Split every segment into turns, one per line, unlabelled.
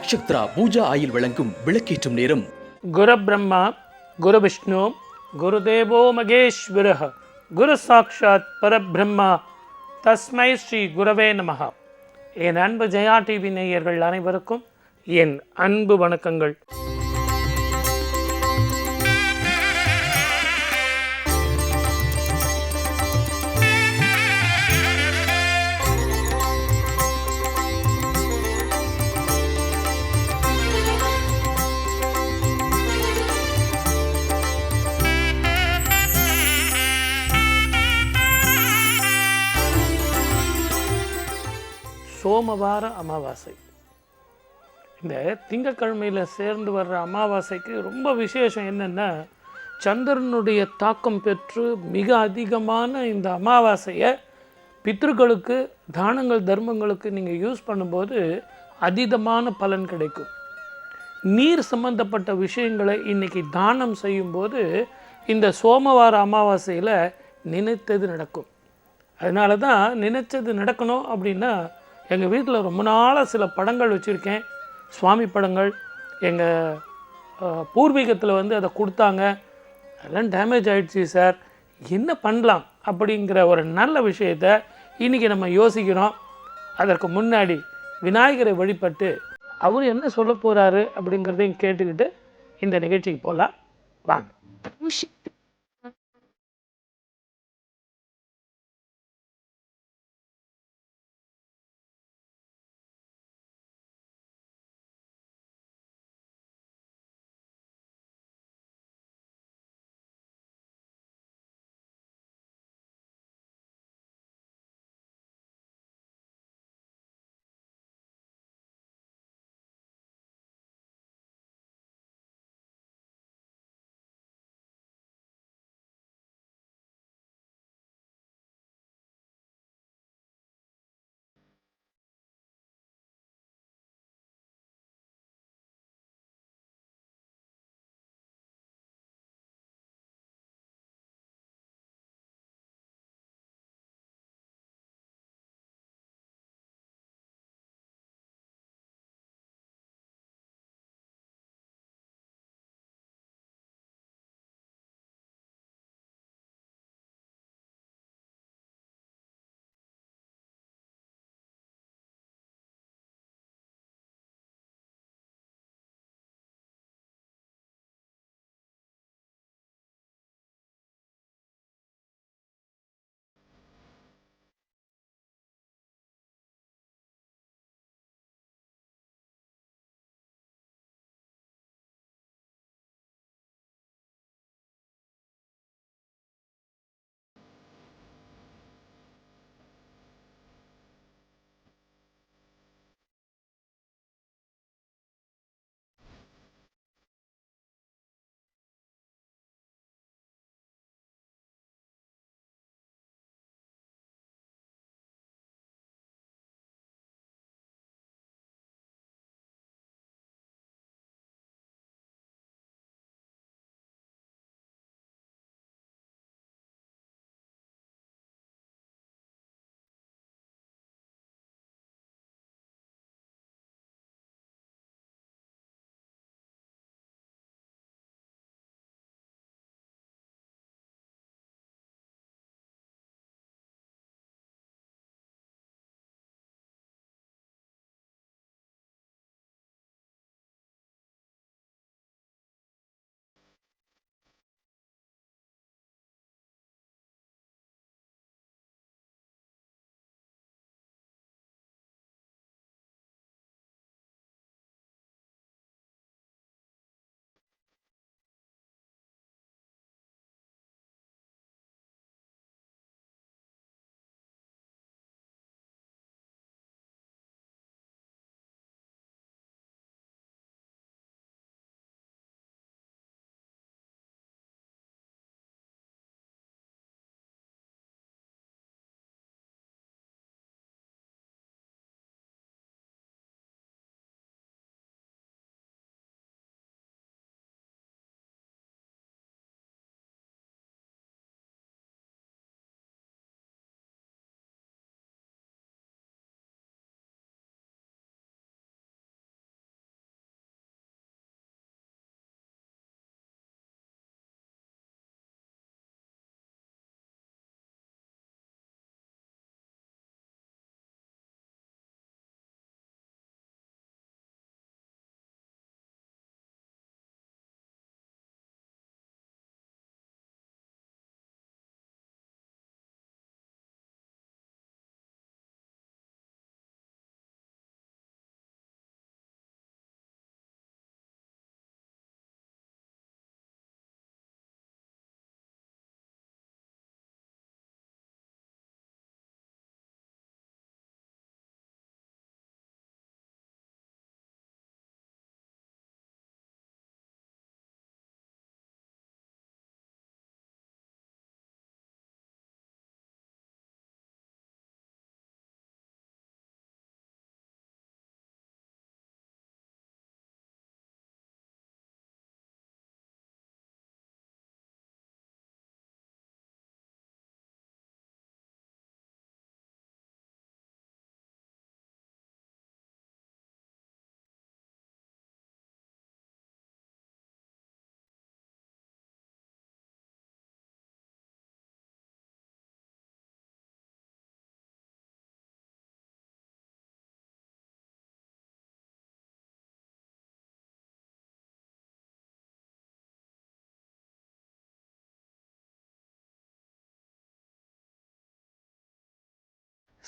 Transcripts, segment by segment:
Nakshatra Pooja oil வழங்கும் விளக்கேற்றும் நேரம்.
குரு பிரம்மா குரு விஷ்ணு குரு தேவோ மகேஸ்வரः குரு சாட்சாத் பரபிரம்மா தஸ்மை ஸ்ரீ குரவே நமஹ. என் அன்பு ஜெயா டிவி நேயர்கள் அனைவருக்கும் என் அன்பு வணக்கங்கள். சோமவார அமாவாசை, இந்த திங்கக்கிழமையில் சேர்ந்து வர்ற அமாவாசைக்கு ரொம்ப விசேஷம் என்னென்னா, சந்திரனுடைய தாக்கம் பெற்று மிக அதிகமான இந்த அமாவாசையை பித்ருக்களுக்கு தானங்கள் தர்மங்களுக்கு நீங்கள் யூஸ் பண்ணும்போது அதீதமான பலன் கிடைக்கும். நீர் சம்பந்தப்பட்ட விஷயங்களை இன்றைக்கி தானம் செய்யும்போது இந்த சோமவார அமாவாசையில் நினைத்தது நடக்கும். அதனால தான் நினைச்சது நடக்கணும் அப்படின்னா, எங்கள் வீட்டில் ரொம்ப நாளாக சில படங்கள் வச்சுருக்கேன், சுவாமி படங்கள். எங்கள் பூர்வீகத்தில் அதை கொடுத்தாங்க, அதெல்லாம் டேமேஜ் ஆகிடுச்சு சார், என்ன பண்ணலாம் அப்படிங்கிற ஒரு நல்ல விஷயத்தை இன்றைக்கி நம்ம யோசிக்கிறோம். அதற்கு முன்னாடி விநாயகரை வழிபட்டு அவர் என்ன சொல்ல போகிறாரு அப்படிங்கிறதையும் கேட்டுக்கிட்டு இந்த நிகழ்ச்சிக்கு போகலாம் வாங்க.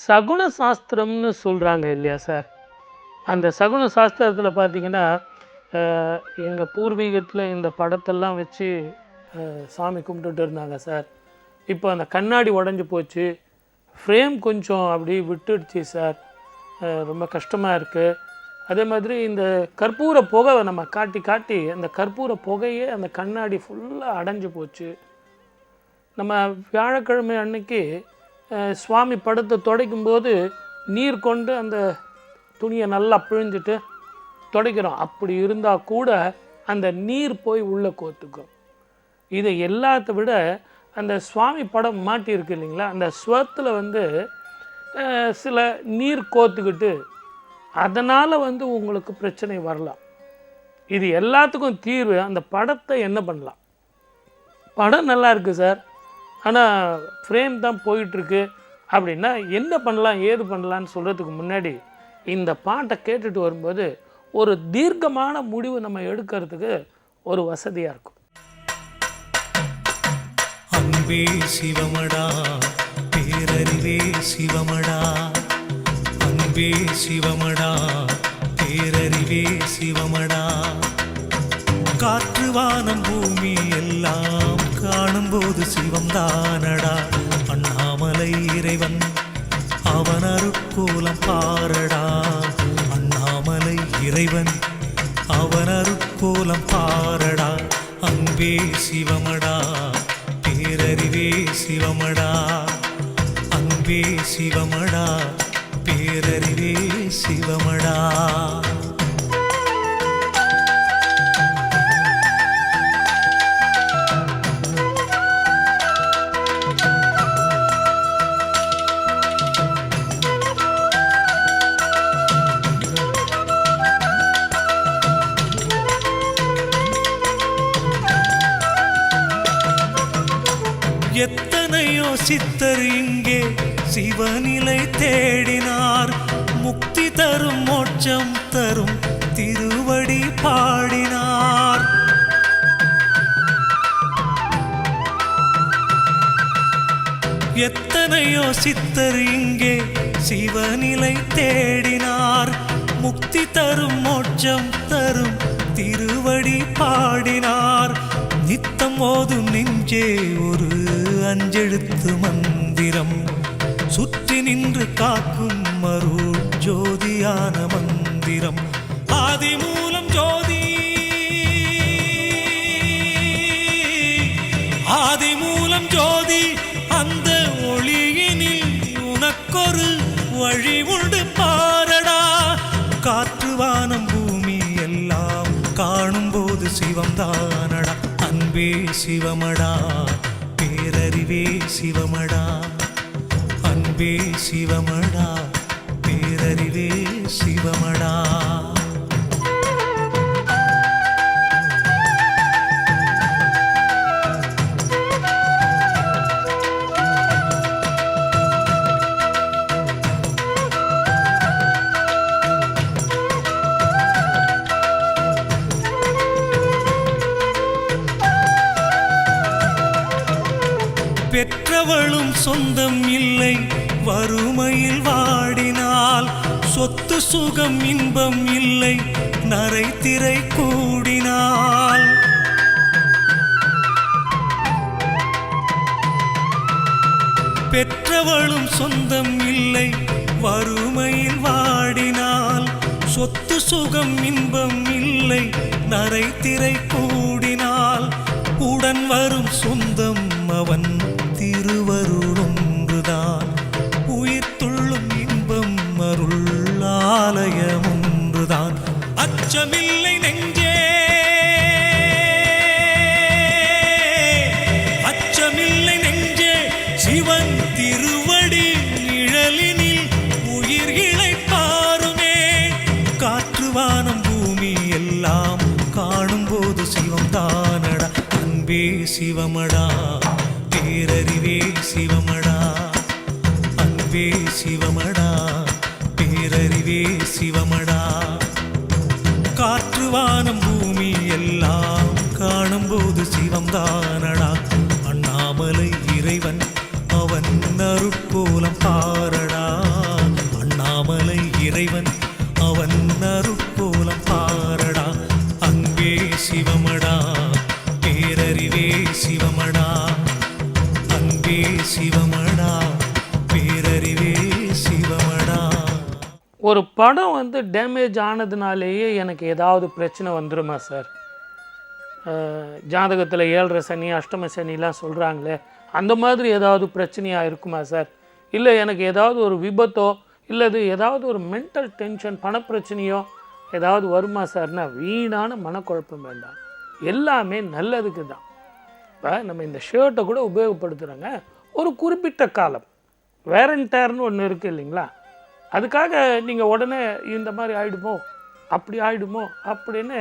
சகுன சாஸ்திரம்னு சொல்கிறாங்க இல்லையா சார்? அந்த சகுன சாஸ்திரத்தில் பார்த்தீங்கன்னா எங்கள் பூர்வீகத்தில் இந்த படத்தெல்லாம் வச்சு சாமி கும்பிட்டுட்டு இருந்தாங்க சார். இப்போ அந்த கண்ணாடி உடஞ்சி போச்சு, ஃப்ரேம் கொஞ்சம் அப்படி விட்டுடுச்சு சார், ரொம்ப கஷ்டமாக இருக்குது. அதே மாதிரி இந்த கற்பூர புகை நம்ம காட்டி காட்டி அந்த கற்பூர புகையே அந்த கண்ணாடி ஃபுல்லாக அடைஞ்சு போச்சு. நம்ம வியாழக்கிழமை அன்னைக்கு சுவாமி படத்தை துடைக்கும்போது நீர் கொண்டு அந்த துணியை நல்லா பிழிஞ்சிட்டு துடைக்கிறோம். அப்படி இருந்தால் கூட அந்த நீர் போய் உள்ளே கோத்துக்கும். இதை எல்லாத்த விட அந்த சுவாமி படம் மாட்டியிருக்கு இல்லைங்களா, அந்த ஸ்வத்தில் சில நீர் கோத்துக்கிட்டு அதனால் உங்களுக்கு பிரச்சனை வரலாம். இது எல்லாத்துக்கும் தீர்வு அந்த படத்தை என்ன பண்ணலாம்? படம் நல்லா இருக்குது சார், ஆனால் ஃப்ரேம் தான் போயிட்டுருக்கு அப்படின்னா என்ன பண்ணலாம் ஏது பண்ணலான்னு சொல்கிறதுக்கு முன்னாடி இந்த பாட்டை கேட்டுட்டு வரும்போது ஒரு தீர்க்கமான முடிவு நம்ம எடுக்கிறதுக்கு ஒரு வசதியாக இருக்கும்.
அன்பே சிவமடா, பேரறிவே சிவமடா, அன்பே சிவமடா, பேரறிவே சிவமடா, காற்று வானம் பூமி எல்லாம் காணும்போது சிவம்தானடா, அண்ணாமலை இறைவன் அவன் அருட்கோலம் பாரடா, அண்ணாமலை இறைவன் அவன் அருட்கோலம் பாரடா, அன்பே சிவமடா, பேரறிவே சிவமடா, அன்பே சிவமடா, பேரறிவே சிவமடா. எத்தனையோ சித்தர் இங்கே சிவநிலை தேடினார், முக்தி தரும் மோட்சம் தரும் திருவடி பாடினார். எத்தனையோ சித்தர் இங்கே சிவநிலை தேடினார், முக்தி தரும் மோட்சம் தரும் திருவடி பாடினார். நித்தம் ஓதும் நெஞ்சே ஒரு அஞ்செழுத்து மந்திரம், சுற்றி நின்று காக்கும் அருள் ஜோதியான மந்திரம், ஆதி மூலம் ஜோதி, ஆதி மூலம் ஜோதி, அந்த ஒளியினில் உனக்கொரு வழி உண்டு பாரடா, காற்று வானம் பூமி எல்லாம் காணும்போது சிவம்தானடா, அன்பே சிவமடா, பேரறிவே சிவமடா, அன்பே சிவமடா, பேரறிவே சிவமடா. பெற்றவளும் சொந்தம் இல்லை வறுமையில் வாடினால், சொத்து சுகம் இன்பம் இல்லை நரை திரை கூடினால், பெற்றவளும் சொந்தம் இல்லை வறுமையில் வாடினால், சொத்து சுகம் இன்பம் இல்லை நரை திரை கூடினால், உடன் வரும் சொந்தம் அவன் திருவருளொன்றுதான், உயிர் துள்ளும் இன்பம் அருள் ஆலயம் ஒன்றுதான், அச்சமில்லை நெஞ்சே, அச்சமில்லை நெஞ்சே, சிவன் திருவடி நிழலினில் உயிர் இளைப்பாருமே, காற்று வானம் பூமி எல்லாம் காணும்போது சிவம் தானடா, அன்பே சிவமடா, பேரறிவே சிவமடா, அன்பே சிவமடா, பேரறிவே சிவமடா, காற்று வானம் பூமி எல்லாம் காணும்போது சிவம்தானடா, அண்ணாமலை இறைவன் அவன் அருட்கோலம் பாரடா.
ஒரு படம் வந்து டேமேஜ் ஆனதுனாலேயே எனக்கு ஏதாவது பிரச்சனை வந்துடுமா சார்? ஜாதகத்தில் 7.5 சனி அஷ்டம சனிலாம் சொல்கிறாங்களே, அந்த மாதிரி ஏதாவது பிரச்சனையாக இருக்குமா சார்? இல்லை எனக்கு ஏதாவது ஒரு விபத்தோ இல்லது ஏதாவது ஒரு மென்டல் டென்ஷன் பணப்பிரச்சனையோ ஏதாவது வருமா சார்னா வீணான மனக்குழப்பம் வேண்டாம், எல்லாமே நல்லதுக்கு தான். இப்போ நம்ம இந்த ஷர்ட்டை கூட உபயோகப்படுத்துகிறோங்க, ஒரு குறிப்பிட்ட காலம் வேர் அண்ட் டேர்னு ஒன்று இருக்குது இல்லைங்களா, அதுக்காக நீங்கள் உடனே இந்த மாதிரி ஆகிடுமோ அப்படி ஆகிடுமோ அப்படின்னு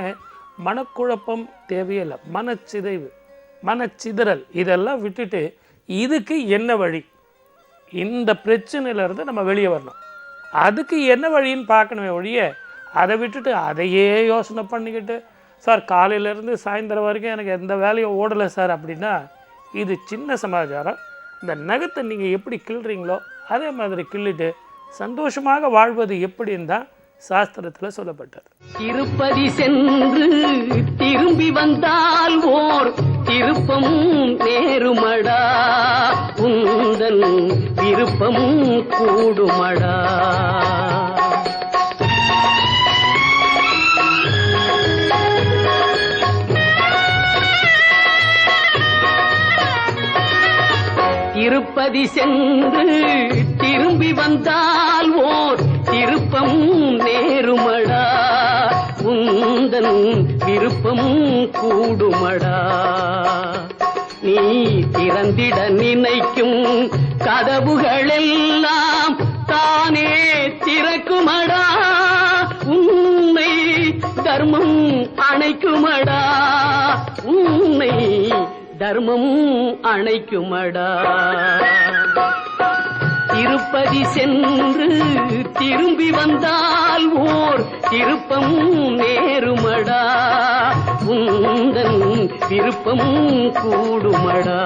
மனக்குழப்பம் தேவையில்லை. மனச்சிதைவு மனச்சிதறல் இதெல்லாம் விட்டுட்டு இதுக்கு என்ன வழி, இந்த பிரச்சனையிலேருந்து நம்ம வெளியே வரணும், அதுக்கு என்ன வழின்னு பார்க்கணுமே ஒழிய அதை விட்டுட்டு அதையே யோசனை பண்ணிக்கிட்டு சார் காலையிலேருந்து சாயந்தரம் வரைக்கும் எனக்கு எந்த வேலையும் ஓடலை சார் அப்படின்னா இது சின்ன சமாச்சாரம். இந்த நகத்தை நீங்கள் எப்படி கிள்றீங்களோ அதே மாதிரி கிள்ளிட்டு சந்தோஷமாக வாழ்வது எப்படின்னு தான் சாஸ்திரத்தில் சொல்லப்பட்டது.
திருப்பதி சென்று திரும்பி வந்தால் ஓர் திருப்பம் நேருமடா, உந்தன் விருப்பம் கூடுமடா. திருப்பதி சென்று திரும்பி வந்தால் ஓர் திருப்பம் நேருமடா, உந்தன் விருப்பம் கூடுமடா. நீ திறந்திட நினைக்கும் கதவுகளெல்லாம் தானே திறக்குமடா, உன்னை தர்மம் அணைக்குமடா, உன்னை தர்மம் அணைக்குமடா. திருப்பதி சென்று திரும்பி வந்தால் ஓர் திருப்பம் நேருமடா, உந்தன் விருப்பம் கூடுமடா.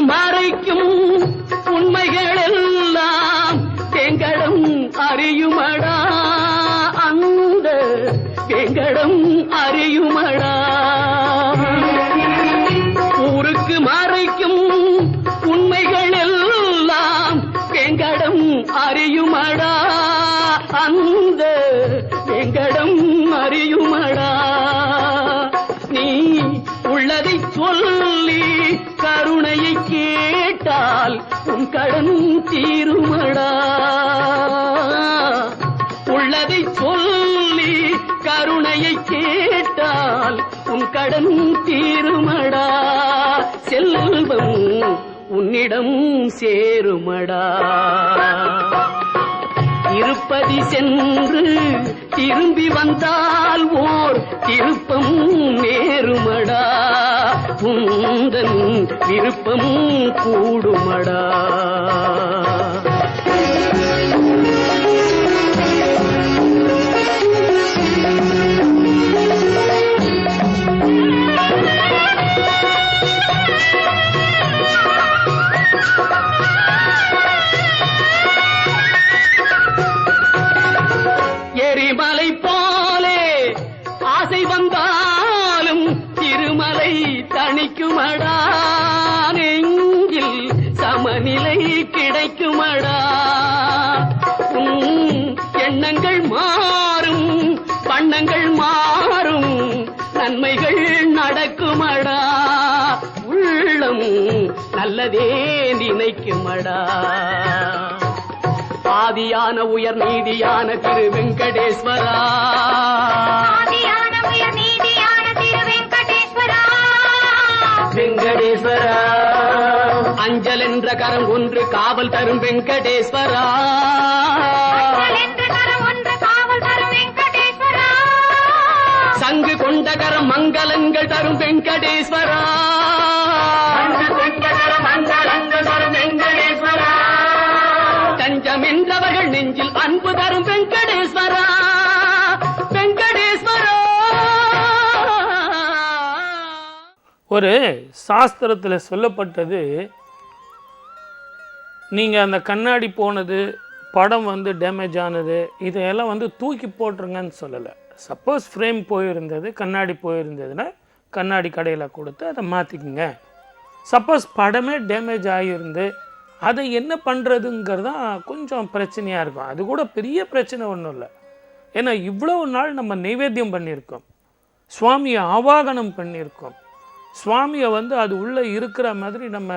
மறைக்கும் உண்மைகள் எல்லாம் வெங்கடம் அறியுமடா, அந்த வெங்கடம் அறியுமடா. ஊருக்கு மறைக்கும் உண்மைகள் எல்லாம் வெங்கடம் அறியுமடா, அந்த வெங்கடம் அறியுமடா. நீ உள்ளதை சொல்லி கருணையை கேட்டால் உன் கடன் தீருமடா, உள்ளதை சொல்லி கருணையை கேட்டால் உன் கடன் தீருமடா. செல்வம் உன்னிடம் சேருமடா. திருப்பதி சென்று திரும்பி வந்தால் ஓர் திருப்பம் நேருமடா, உந்தன் விருப்பம் கூடுமடா. எரிமலை போலே ஆசை வந்தாலும் திருமலை தணிக்குமடா, நெஞ்சில் சமநிலை கிடைக்குமடா. எண்ணங்கள் மாறும் வண்ணங்கள் மாறும் நன்மைகள் நடக்குமடா, உள்ளம் நல்லதே நினைக்குமடா. ஆதியான உயர் நீதியான திரு வெங்கடேஸ்வரா, வெங்கடேஸ்வரா. அஞ்சல் என்ற கரம் ஒன்று காவல் தரும் வெங்கடேஸ்வரா, சங்கு கொண்ட கரம் மங்களங்கள் தரும் வெங்கடேஸ்வரா, மங்களங்கள் தரும் வெங்கடேஸ்வரா. தஞ்சம் என்றவர்கள் நெஞ்சில் அன்பு தரும் வெங்கடேஸ்வரா, வெங்கடேஸ்வரா.
ஒரு சாஸ்திரத்தில் சொல்லப்பட்டது, நீங்கள் அந்த கண்ணாடி போனது, படம் வந்து டேமேஜ் ஆனது, இதையெல்லாம் வந்து தூக்கி போட்டுருங்கன்னு சொல்லலை. சப்போஸ் ஃப்ரேம் போயிருந்தது, கண்ணாடி போயிருந்ததுன்னா கண்ணாடி கடையில் கொடுத்து அதை மாற்றிக்குங்க. சப்போஸ் படமே டேமேஜ் ஆகியிருந்து அதை என்ன பண்ணுறதுங்கிறது தான் கொஞ்சம் பிரச்சனையாக இருக்கும். அது கூட பெரிய பிரச்சனை ஒன்றும் இல்லை. ஏன்னா இவ்வளவு நாள் நம்ம நைவேத்தியம் பண்ணியிருக்கோம், சுவாமியை ஆவாகனம் பண்ணியிருக்கோம், சுவாமியை வந்து அது உள்ளே இருக்கிற மாதிரி நம்ம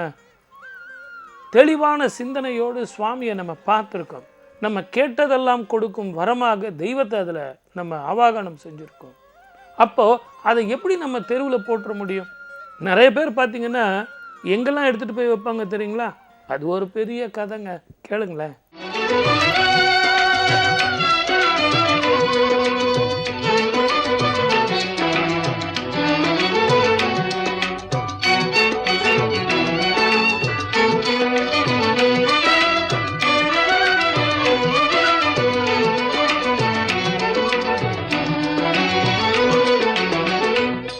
தெளிவான சிந்தனையோடு சுவாமியை நம்ம பார்த்துருக்கோம். நம்ம கேட்டதெல்லாம் கொடுக்கும் வரமாக தெய்வத்தை அதில் நம்ம ஆவாகனம் செஞ்சுருக்கோம். அப்போது அதை எப்படி நம்ம தெருவில் போட்டுற முடியும்? நிறைய பேர் பார்த்திங்கன்னா எங்கெல்லாம் எடுத்துகிட்டு போய் வைப்பாங்க தெரியுங்களா? அது ஒரு பெரிய கதைங்க, கேளுங்களேன்.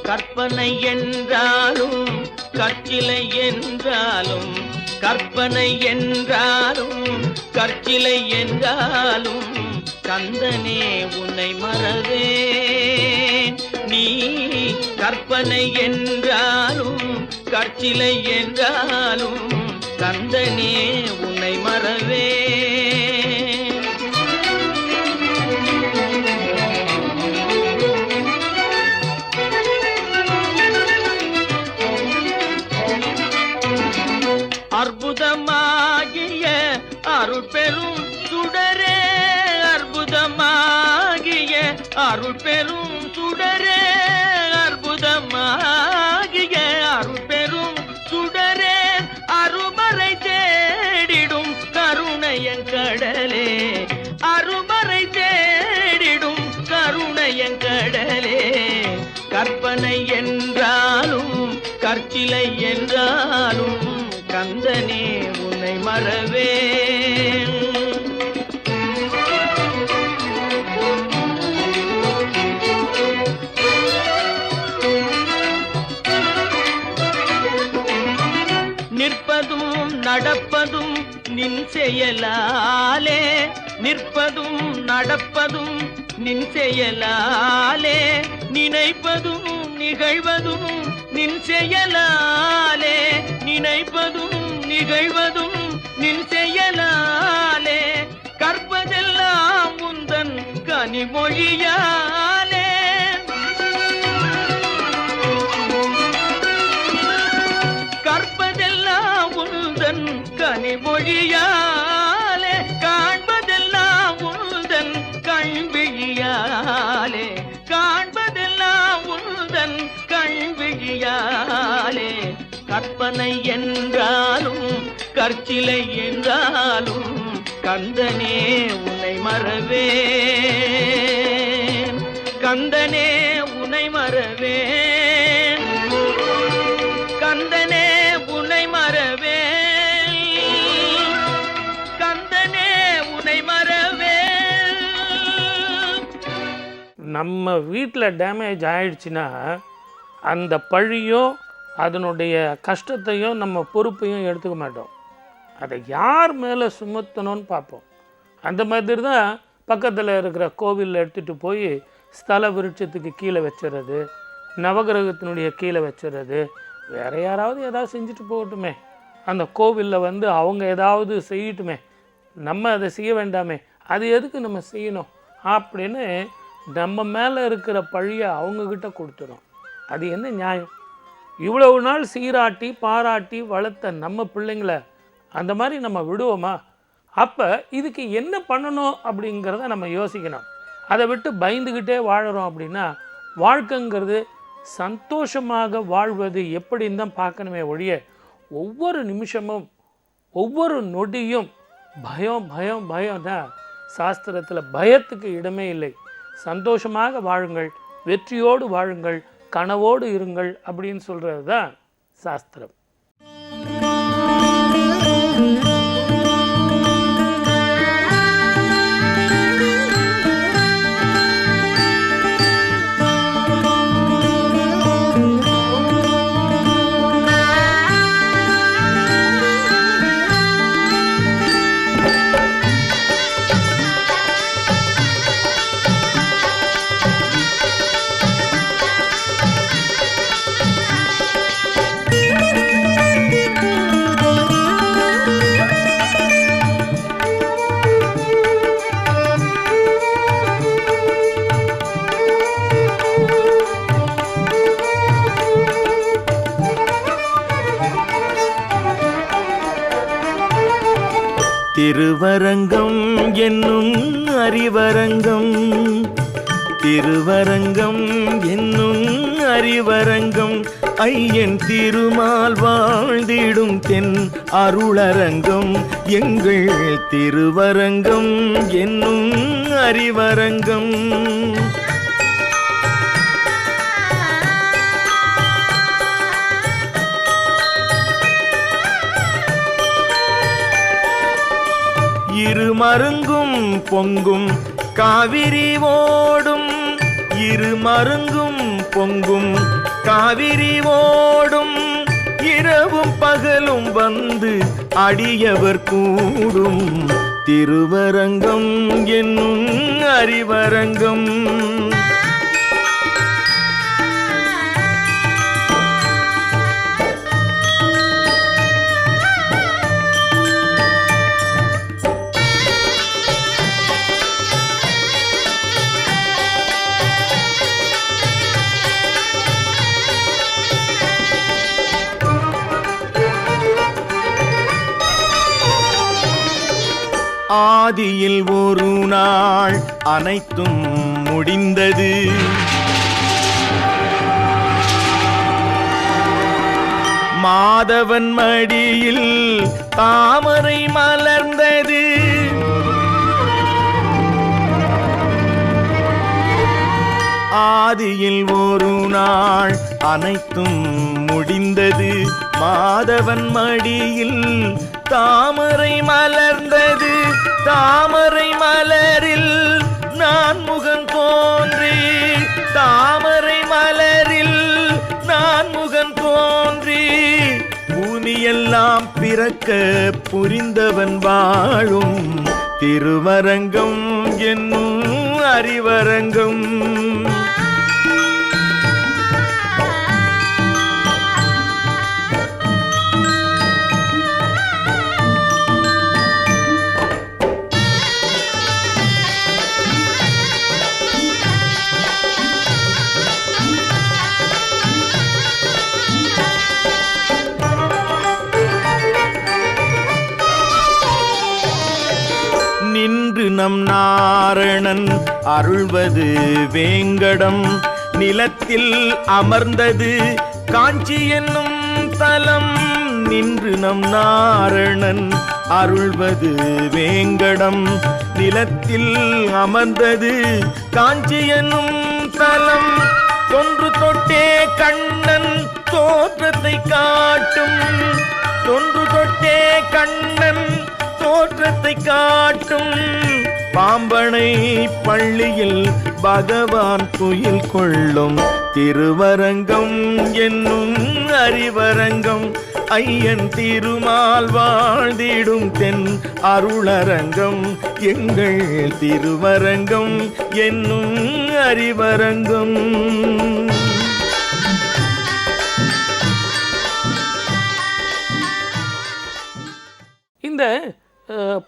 கற்பனை என்றாலும் கற்சிலை என்றாலும், கற்பனை என்றாலும் கற்சிலை என்றாலும், கந்தனே உன்னை மறவேன். நீ கற்பனை என்றாலும் கற்சிலை என்றாலும், கந்தனே உன்னை மறவேன். அற்புதமாகிய அருள் பெரும் சுடரே, அற்புதமாகிய அருள் பெரும் சுடரே, அற்புதமாகிய அருள் பெரும் சுடரே, அருமறை தேடிடும் கருணையன் கடலே, அருமறை தேடிடும் கருணையன் கடலே. கற்பனை என்றாலும் கற்சிலை என்றாலும், கந்தனே உன்னை மறவேன். நிற்பதும் நடப்பதும் நின் செயலாலே, நிற்பதும் நடப்பதும் நின் செயலாலே, நினைப்பதும் நிகழ்வதும் நின் செயலாலே, நினைப்பதும் நிகழ்வதும் நின் செயலாலே, கற்பதெல்லாம் உந்தன் கனிமொழியாலே, கற்பதெல்லாம் உந்தன் கனிமொழியாலே, காண்பதெல்லாம் உந்தன் கண்விழியாலே, காண்பதெல்லாம் உந்தன் கண்விழியாலே. கற்பனை என்றாலும் கற்சிலை என்றாலும், கந்தனே உன்னை மறவேன். கந்தனே உன்னை மறவேன். கந்தனே உன்னை மறவேன். கந்தனே உன்னை மறவேன்.
நம்ம வீட்டில் டேமேஜ் ஆயிடுச்சுன்னா அந்த பழியும் அதனுடைய கஷ்டத்தையும் நம்ம பொறுப்பையும் எடுத்துக்க மாட்டோம். அதை யார் மேலே சுமத்தணும்னு பார்ப்போம். அந்த மாதிரி தான் பக்கத்தில் இருக்கிற கோவிலில் எடுத்துகிட்டு போய் ஸ்தல விருட்சத்துக்கு கீழே வச்சுறது, நவகிரகத்தினுடைய கீழே வச்சுறது, வேறு யாராவது ஏதாவது செஞ்சுட்டு போகட்டுமே, அந்த கோவிலில் வந்து அவங்க ஏதாவது செய்யட்டுமே, நம்ம அதை செய்ய வேண்டாமே, அது எதுக்கு நம்ம செய்யணும் அப்படின்னு நம்ம மேலே இருக்கிற பழியை அவங்கக்கிட்ட கொடுத்துரும். அது என்ன நியாயம்? இவ்வளவு நாள் சீராட்டி பாராட்டி வளர்த்த நம்ம பிள்ளைங்கள அந்த மாதிரி நம்ம விடுவோமா? அப்போ இதுக்கு என்ன பண்ணணும் அப்படிங்கிறத நம்ம யோசிக்கணும். அதை விட்டு பயந்துக்கிட்டே வாழறோம் அப்படின்னா வாழ்க்கைங்கிறது சந்தோஷமாக வாழ்வது எப்படின்னு தான் பார்க்கணுமே ஒழிய, ஒவ்வொரு நிமிஷமும் ஒவ்வொரு நொடியும் பயம் பயம் பயம் தான். சாஸ்திரத்தில் பயத்துக்கு இடமே இல்லை. சந்தோஷமாக வாழுங்கள், வெற்றியோடு வாழுங்கள், கனவோடு இருங்கள் அப்படின்னு சொல்கிறது தான் சாஸ்திரம்.
திருவரங்கம் என்னும் அறிவரங்கம், திருவரங்கம் என்னும் அறிவரங்கம், ஐயன் திருமால் வாழ்ந்திடும் தென் அருளரங்கம், எங்கள் திருவரங்கம் என்னும் அறிவரங்கம். இருமருங்கும் பொங்கும் காவிரி ஓடும், இருமருங்கும் பொங்கும் காவிரி ஓடும், இரவும் பகலும் வந்து அடியவர் கூடும், திருவரங்கம் என்னும் அறிவரங்கம். ஆதியில் ஒரு நாள் அனைத்தும் முடிந்தது, மாதவன் மடியில் தாமரை மலர்ந்தது, ஆதியில் ஒரு நாள் அனைத்தும் முடிந்தது, மாதவன் மடியில் தாமரை மலர்ந்தது, தாமரை மலரில் நான் முகம் தோன்றி, தாமரை மலரில் நான் முகம் தோன்றி, பூமியெல்லாம் பிறக்க புரிந்தவன் வாழும், திருவரங்கம் என்னும் அறிவரங்கம். நின்று நம் நாரணன் அருள்வது வேங்கடம், நிலத்தில் அமர்ந்தது காஞ்சி என்னும் தலம், நின்று நம் நாரணன் அருள்வது வேங்கடம், நிலத்தில் அமர்ந்தது காஞ்சி என்னும் தலம், தொன்று தொட்டே கண்ணன் தோற்றத்தை காட்டும், தொன்று தொட்டே கண்ணன் தோற்றத்தை காட்டும், பாம்பனை பள்ளியில் பகவான் துயில் கொள்ளும், திருவரங்கம் என்னும் அறிவரங்கம், ஐயன் திருமால் வாழ்ந்திடும் தென் அருளரங்கம், எங்கள் திருவரங்கம் என்னும் அறிவரங்கம்.
இந்த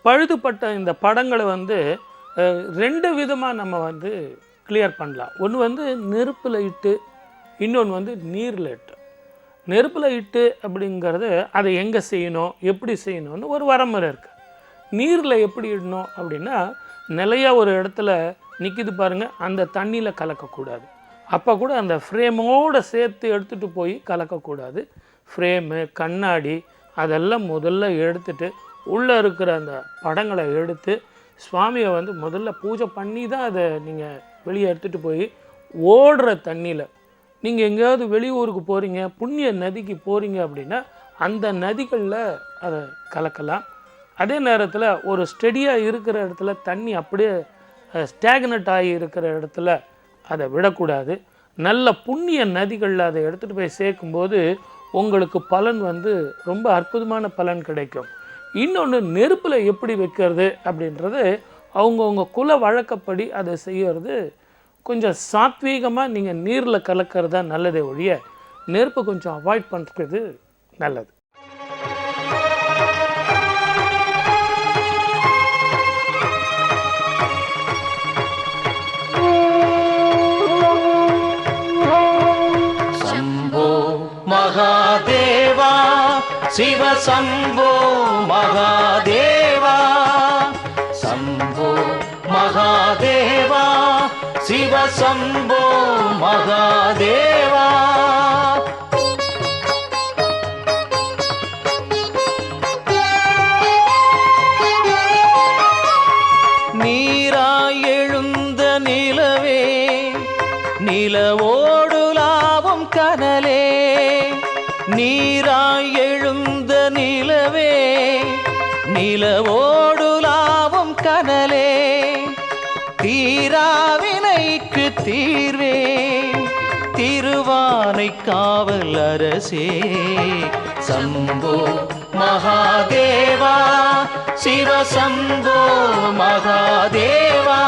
பழுதுபட்ட இந்த படங்களை வந்து ரெண்டு விதமாக நம்ம கிளியர் பண்ணலாம். ஒன்று நெருப்பில் இட்டு, இன்னொன்று நீரில் இட்டு. நெருப்பில் இட்டு அப்படிங்கிறது அதை எங்கே செய்யணும், எப்படி செய்யணும்னு ஒரு வரமுறை இருக்குது. நீரில் எப்படி இடணும் அப்படின்னா, நிலையாக ஒரு இடத்துல நிற்கிது பாருங்கள், அந்த தண்ணியில் கலக்கக்கூடாது. அப்போ கூட அந்த ஃப்ரேமோடு சேர்த்து எடுத்துகிட்டு போய் கலக்கக்கூடாது. ஃப்ரேமு, கண்ணாடி அதெல்லாம் முதல்ல எடுத்துட்டு, உள்ளே இருக்கிற அந்த படங்களை எடுத்து சுவாமியை முதல்ல பூஜை பண்ணி தான் அதை நீங்கள் வெளியே எடுத்துகிட்டு போய் ஓடுற தண்ணியில், நீங்கள் எங்கேயாவது வெளியூருக்கு போகிறீங்க, புண்ணிய நதிக்கு போகிறீங்க அப்படின்னா அந்த நதிகளில் அதை கலக்கலாம். அதே நேரத்தில் ஒரு ஸ்டெடியாக இருக்கிற இடத்துல தண்ணி அப்படியே ஸ்டாக்னட் ஆகி இருக்கிற இடத்துல அதை விடக்கூடாது. நல்ல புண்ணிய நதிகளில் அதை எடுத்துகிட்டு போய் சேர்க்கும்போது உங்களுக்கு பலன் ரொம்ப அற்புதமான பலன் கிடைக்கும். இன்னொன்று, நெருப்பில் எப்படி வைக்கிறது அப்படின்றது அவங்கவுங்க குல வழக்கப்படி அதை செய்கிறது கொஞ்சம் சாத்வீகமாக நீங்கள் நீரில் கலக்கிறது தான் நல்லதே ஒழிய நெருப்பை கொஞ்சம் அவாய்ட் பண்ணுறது நல்லது.
மகாதேவா சிவ சம்போ மகாதேவா சம்போ மகாதேவா சிவ சம்போ மகாதேவா. நீராய் எழுந்த நிலவே நிலவோடு லாவும் கனலே நீராய் எழுந்த நிலவே நிலவோடு லாவும் கனலே தீராவினைக்கு தீர்வே திருவானை காவல் அரசே சம்போ மகாதேவா சிவ சம்போ மகாதேவா.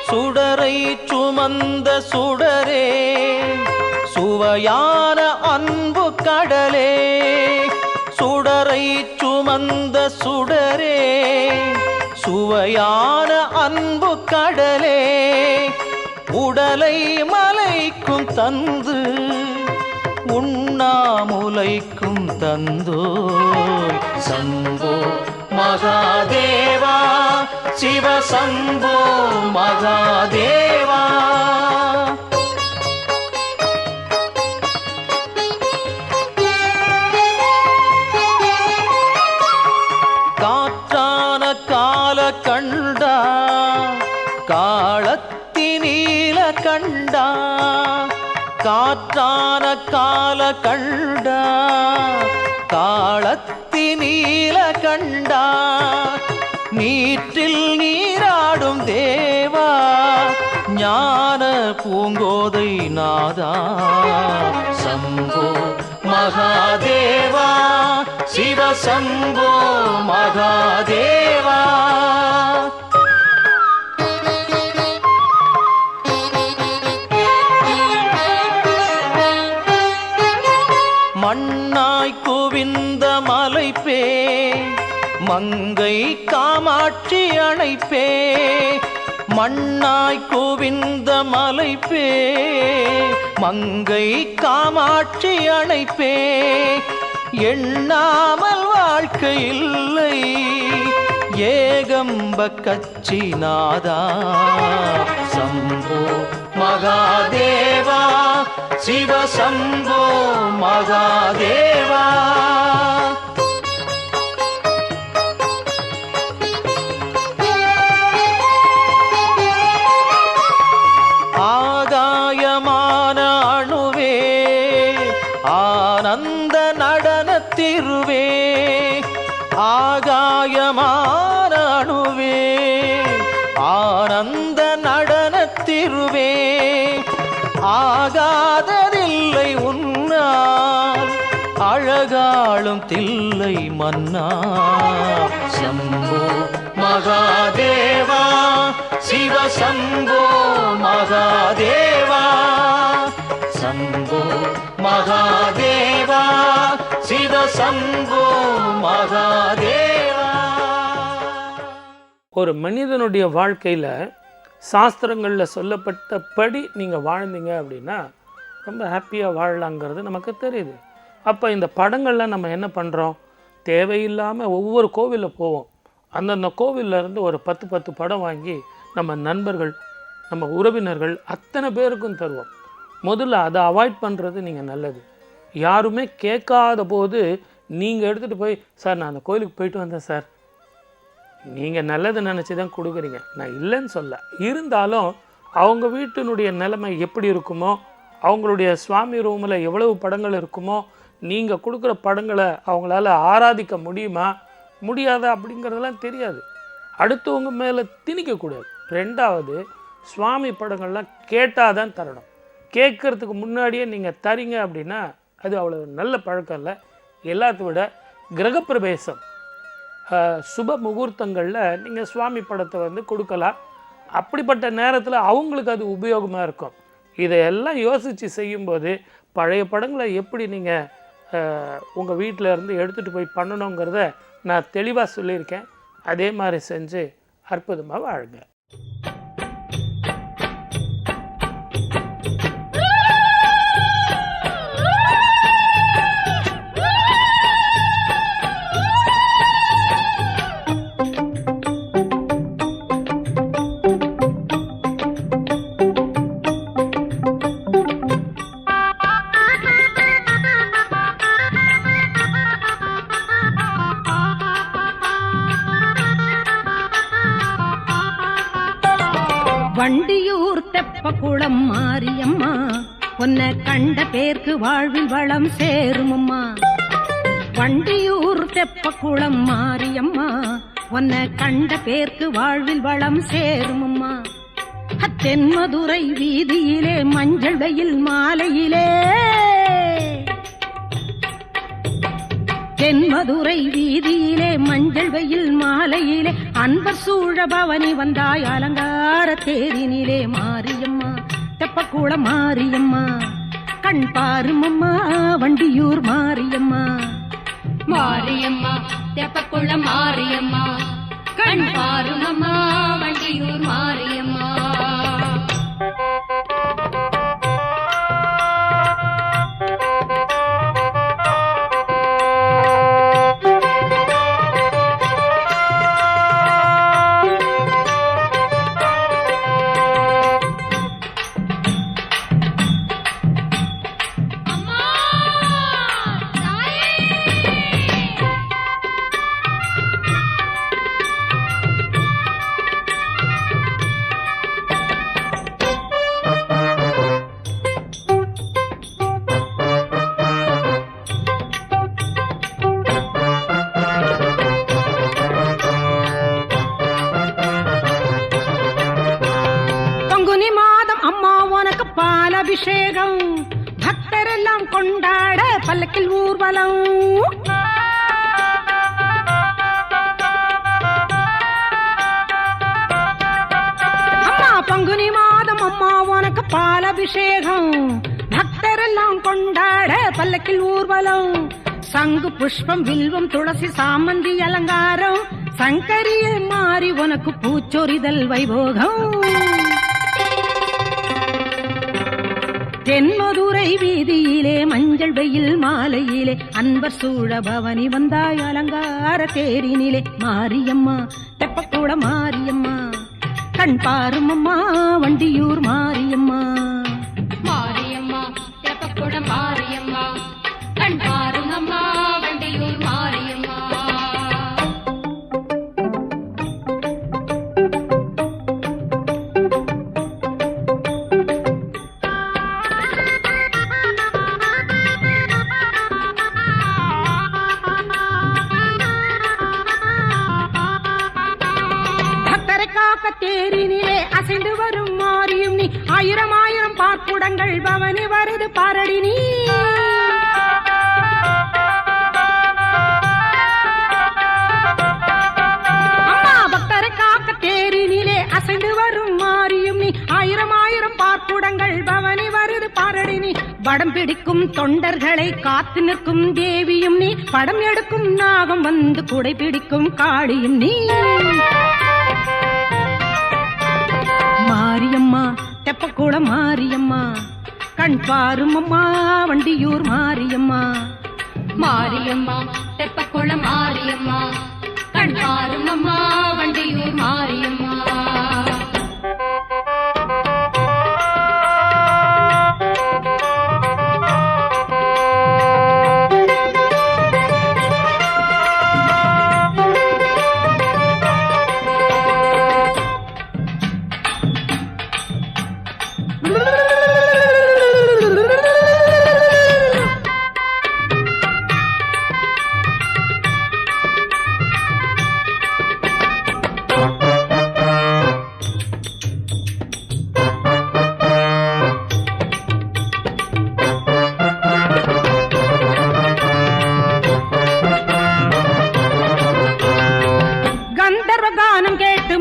சுடரை சுமந்த சுடரே சுவையான அன்பு கடலே சுடரை சுமந்த சுடரே சுவையான அன்பு கடலே உடலை மலைக்கும் தந்து உண்ணாமுலைக்கும் தந்தோய் சம்போ மகாதேவா சிவ சம்போ மகாதேவா. காற்றான கால கண்டா காலத்தினீல கண்டா காற்றான கால கண்டா காலத்தினீல கண்டா நீற்றில் நீராடும் தேவா ஞான பூங்கோதை நாதா சம்போ மகாதேவா சிவ சம்போ மகாதேவா. மண்ணாய் குவிந்த மலைப்பே மங்கை காமாட்சி அணைப்பே மண்ணாய் குவிந்த மலைப்பே மங்கை காமாட்சி அணைப்பே எண்ணாமல் வாழ்க்கை இல்லை ஏகம்ப கச்சி நாதா சம்போ மகாதேவா சிவ சம்போ மகாதேவா. ஆகாயமான அணுவே ஆனந்த நடனத்திருவே ஆகாயமான அணுவே ஆனந்த நடனத்திருவே ஆகாததில்லை உன்னால் அழகாளும் தில்லை மன்னா சம்போ மகாதேவா சிவ சம்போ மகாதேவா சம்போ மகாதேவா சிவ சம்போ மகாதேவா.
ஒரு மனிதனுடைய வாழ்க்கையில் சாஸ்திரங்களில் சொல்லப்பட்டபடி நீங்கள் வாழ்ந்தீங்க அப்படின்னா ரொம்ப ஹாப்பியாக வாழலாங்கிறது நமக்கு தெரியுது. அப்போ இந்த படங்களில் நம்ம என்ன பண்ணுறோம், தேவையில்லாமல் ஒவ்வொரு கோவிலில் போவோம், அந்தந்த கோவிலிருந்து ஒரு 10 படம் வாங்கி நம்ம நண்பர்கள் நம்ம உறவினர்கள் அத்தனை பேருக்கும் தருவோம். முதல்ல அதை அவாய்ட் பண்ணுறது நீங்கள் நல்லது. யாருமே கேட்காத போது நீங்கள் எடுத்துகிட்டு போய் சார் நான் அந்த கோயிலுக்கு போயிட்டு வந்தேன் சார், நீங்கள் நல்லது நினச்சி தான் கொடுக்குறீங்க, நான் இல்லைன்னு சொல்ல, இருந்தாலும் அவங்க வீட்டினுடைய நிலைமை எப்படி இருக்குமோ, அவங்களுடைய சுவாமி ரூமில் எவ்வளவு படங்கள் இருக்குமோ, நீங்கள் கொடுக்குற படங்களை அவங்களால ஆராதிக்க முடியுமா முடியாதா அப்படிங்கிறதெல்லாம் தெரியாது. அடுத்தவங்க மேலே திணிக்கக்கூடாது. ரெண்டாவது, சுவாமி படங்கள்லாம் கேட்டால் தான் தரணும். கேட்குறதுக்கு முன்னாடியே நீங்கள் தரீங்க அப்படின்னா அது அவ்வளோ நல்ல பழக்கம் இல்லை. எல்லாத்த விட கிரகப்பிரவேசம் சுப முகூர்த்தங்களில் நீங்கள் சுவாமி படத்தை கொடுக்கலாம். அப்படிப்பட்ட நேரத்தில் அவங்களுக்கு அது உபயோகமாக இருக்கும். இதையெல்லாம் யோசித்து செய்யும்போது பழைய படங்களை எப்படி நீங்கள் உங்கள் வீட்டில் இருந்து எடுத்துகிட்டு போய் பண்ணணுங்கிறத நான் தெளிவாக சொல்லியிருக்கேன். அதே மாதிரி செஞ்சு அற்புதமாக வாழுங்க.
வண்டியூர் தெப்பக்குளம் மாரியம்மா உன்னை கண்ட பேருக்கு வாழ்வில் வளம் சேருமம்மா. வண்டியூர் தெப்பக்குளம் மாரியம்மா உன்னை கண்ட பேருக்கு வாழ்வில் வளம் சேருமம்மா. தென்மதுரை வீதியிலே மஞ்சள் வெயில் மாலையிலே, தென்மதுரை வீதியிலே மஞ்சள் வெயில் மாலையிலே அன்பர் சூழ பவனி வந்தாய் அலங்கார தேரினிலே. மாரியம்மா தெப்பக்குளம் மாரியம்மா கண் பாருமம்மா வண்டியூர் மாரியம்மா.
மாரியம்மா தெப்பக்குளம் மாரியம்மா கண் பாருமம்மா வண்டியூர் மாரியம்மா.
அபிஷேகம் பக்தரெல்லாம் கொண்டாட பல்லக்கில் ஊர்வலம். அம்மா பங்குனி மாதம் அம்மா உனக்கு பாலபிஷேகம் பக்தரெல்லாம் கொண்டாட பல்லக்கில் ஊர்வலம். சங்கு புஷ்பம் வில்வம் துளசி சாமந்தி அலங்காரம் சங்கரியே மாறி உனக்கு பூச்சொரிதல் வைபோகம். தென்மதுரை வீதியிலே மஞ்சள் வெயில் மாலையிலே அன்பர் சூழ பவனி வந்தாய் அலங்கார தேரினிலே. மாரியம்மா தெப்பக்குளம் மாரியம்மா கண் பாருமம்மா வண்டியூர் மாரியம்மா.
மாரியம்மா தெப்பக்குளம் மாரியம்மா கண் பாருமம்மா வண்டியூர் மாரியம்மா.
தேரினிலே அசைந்து வரும் மாரியும் நீ ஆயிரம் ஆயிரம் பார்க்குடங்கள் பவனி வருது பாரடி நீ. அம்மா பக்தரை காக்க தேரினிலே அசைந்து வரும் மாரியும் நீ ஆயிரம் ஆயிரம் பார்க்குடங்கள் பவனி வருது பாரடி நீ. படம் பிடிக்கும் தொண்டர்களை காத்து நிற்கும் தேவியும் நீ படம் எடுக்கும் நாகம் வந்து குடை பிடிக்கும் காளியும் நீ. மாரியம்மா தெப்பக்குளம் மாரியம்மா கண் பாருமம்மா வண்டியூர் மாரியம்மா.
மாரியம்மா தெப்பக்குளம் மாரியம்மா கண் பாருமம்மா வண்டியூர் மாரியம்மா.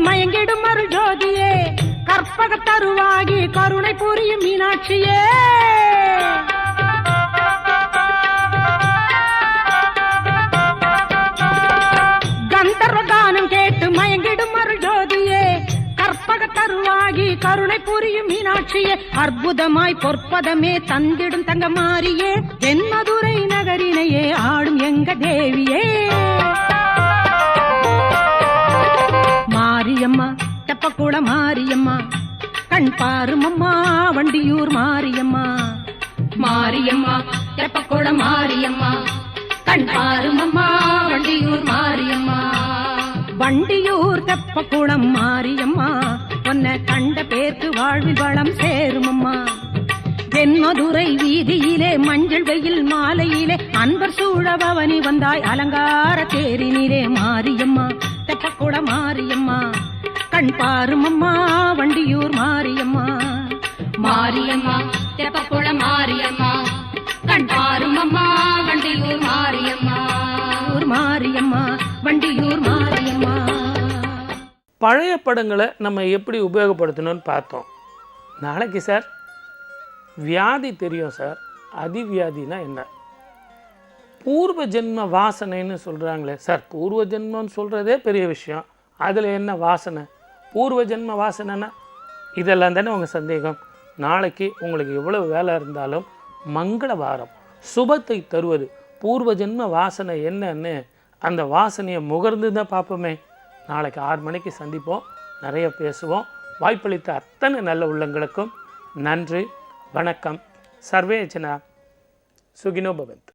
மயங்கிடும் அருள் ஜோதியே கற்பக தருவாகி கருணை புரியும் மீனாட்சியே. கந்தர்வ கானம் கேட்டு மயங்கிடும் அருள் ஜோதியே கற்பக தருவாகி கருணை புரியும் மீனாட்சியே. அற்புதமாய் பொற்பதமே தந்திடும் தங்க மாறியே தென்மதுரை நகரினையே ஆடும் எங்க தேவியே. மாரியம்மா தெப்பக்குளம் மாரியம்மா கண் பாருமம்மா வண்டியூர் மாரியம்மா.
மாரியம்மா தெப்பக்குளம் மாரியம்மா கண் பாருமம்மா வண்டியூர் மாரியம்மா.
வண்டியூர் தெப்பக்குளம் மாரியம்மா பொன்ன கண்ட பேர்க்கு வாழ்வில் வளம் சேருமம்மா. தென்மதுரை வீதியிலே மஞ்சள் வெயில் மாலையிலே அன்பர் சூழ பவனி வந்தாய் அலங்கார தேரினிலே மாரியம்மா தெப்பக்குள மாரியம்மா கண் பாருமம்மா வண்டியூர் மாரியம்மா.
மாரியம்மா தெப்பக்குள மாரியம்மா கண் பாருமம்மா வண்டியூர் மாரியம்மா.
மாரியம்மா வண்டியூர் மாரியம்மா.
பழைய படங்களை நம்ம எப்படி உபயோகப்படுத்தணும்னு பார்த்தோம். நாளைக்கு சார் வியாதி தெரியும் சார், அதிவியாதினா என்ன? பூர்வ ஜென்ம வாசனைன்னு சொல்கிறாங்களே சார், பூர்வ ஜென்மம்னு சொல்கிறதே பெரிய விஷயம், அதில் என்ன வாசனை? பூர்வ ஜென்ம வாசனைன்னா இதெல்லாம் தானே உங்கள் சந்தேகம். நாளைக்கு உங்களுக்கு எவ்வளோ வேலை இருந்தாலும் மங்களவாரம் சுபத்தை தருவது பூர்வ ஜென்ம வாசனை என்னன்னு அந்த வாசனையை முகர்ந்து தான் பார்ப்போமே. நாளைக்கு 6 மணிக்கு சந்திப்போம், நிறைய பேசுவோம். வாய்ப்பளித்த அத்தனை நல்ல உள்ளங்களுக்கும் நன்றி, வணக்கம். சர்வே ஜனா சுகினோ பவந்து.